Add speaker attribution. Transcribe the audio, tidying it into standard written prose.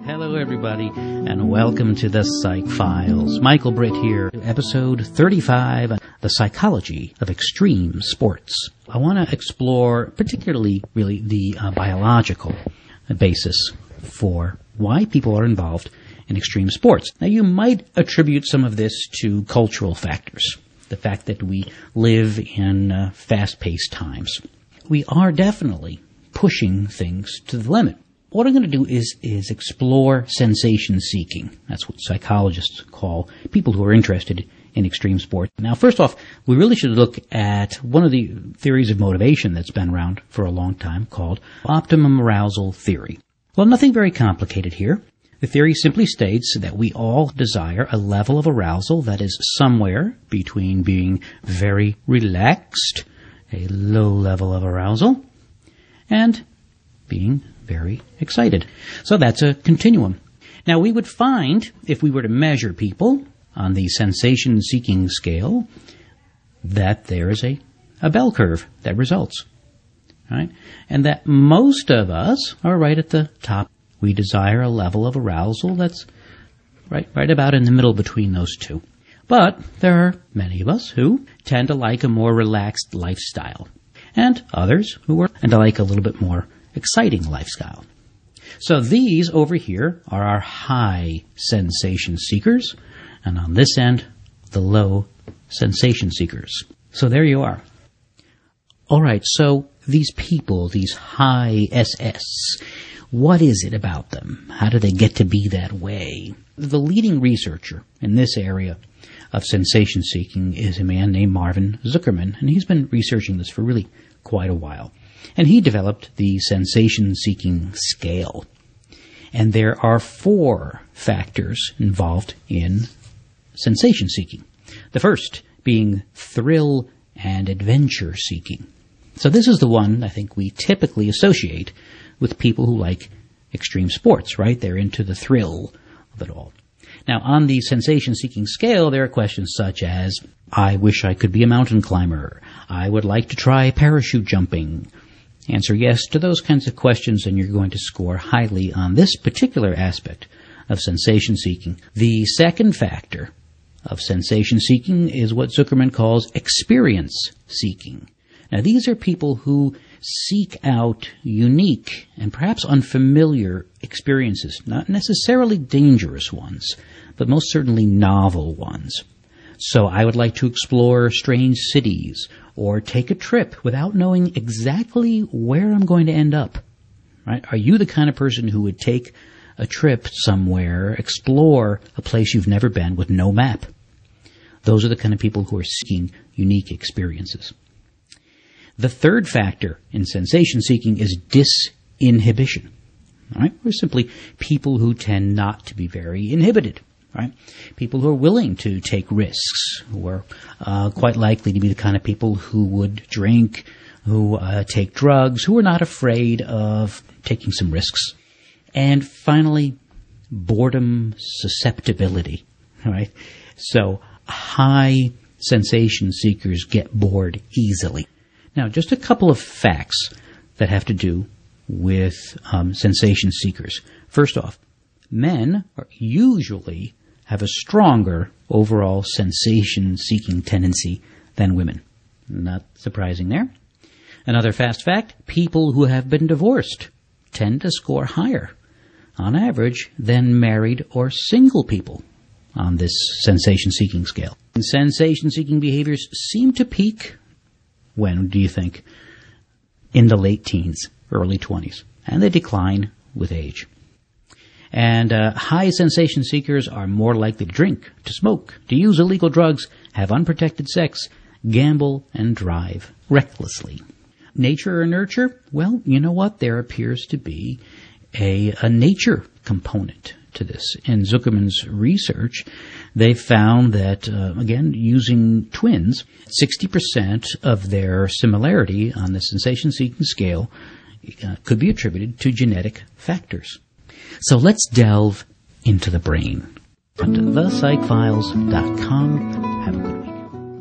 Speaker 1: Hello, everybody, and welcome to the Psych Files. Michael Britt here, episode 35, The Psychology of Extreme Sports. I want to explore particularly, really, the biological basis for why people are involved in extreme sports. Now, you might attribute some of this to cultural factors, the fact that we live in fast-paced times. We are definitely pushing things to the limit. What I'm going to do is explore sensation-seeking. That's what psychologists call people who are interested in extreme sport. Now, first off, we really should look at one of the theories of motivation that's been around for a long time called optimum arousal theory. Well, nothing very complicated here. The theory simply states that we all desire a level of arousal that is somewhere between being very relaxed, a low level of arousal, and being very excited. So that's a continuum. Now, we would find, if we were to measure people on the sensation-seeking scale, that there is a bell curve that results, right? And that most of us are right at the top. We desire a level of arousal that's right about in the middle between those two. But there are many of us who tend to like a more relaxed lifestyle, and others who are and like a little bit more exciting lifestyle. So these over here are our high sensation seekers, and on this end, the low sensation seekers. So there you are. All right, so these people, these high SS, what is it about them? How do they get to be that way? The leading researcher in this area of sensation seeking is a man named Marvin Zuckerman, and he's been researching this for really quite a while. And he developed the sensation-seeking scale. And there are 4 factors involved in sensation-seeking. The first being thrill and adventure-seeking. So this is the one I think we typically associate with people who like extreme sports, right? They're into the thrill of it all. Now, on the sensation-seeking scale, there are questions such as, I wish I could be a mountain climber. I would like to try parachute jumping. Answer yes to those kinds of questions, and you're going to score highly on this particular aspect of sensation-seeking. The second factor of sensation-seeking is what Zuckerman calls experience-seeking. Now, these are people who seek out unique and perhaps unfamiliar experiences, not necessarily dangerous ones, but most certainly novel ones. So I would like to explore strange cities or take a trip without knowing exactly where I'm going to end up. Right? Are you the kind of person who would take a trip somewhere, explore a place you've never been with no map? Those are the kind of people who are seeking unique experiences. The third factor in sensation-seeking is disinhibition. All right? We're simply people who tend not to be very inhibited. Right? People who are willing to take risks, who are quite likely to be the kind of people who would drink, who take drugs, who are not afraid of taking some risks. And finally, boredom susceptibility. Right? So high sensation seekers get bored easily. Now, just a couple of facts that have to do with sensation seekers. First off, men are usually have a stronger overall sensation-seeking tendency than women. Not surprising there. Another fast fact, people who have been divorced tend to score higher, on average, than married or single people on this sensation-seeking scale. And sensation-seeking behaviors seem to peak, when do you think? In the late teens, early 20s, and they decline with age. And high sensation seekers are more likely to drink, to smoke, to use illegal drugs, have unprotected sex, gamble, and drive recklessly. Nature or nurture? Well, you know what? There appears to be a nature component to this. In Zuckerman's research, they found that, again, using twins, 60% of their similarity on the sensation-seeking scale could be attributed to genetic factors. So let's delve into the brain. Come to thepsychfiles.com. Have a good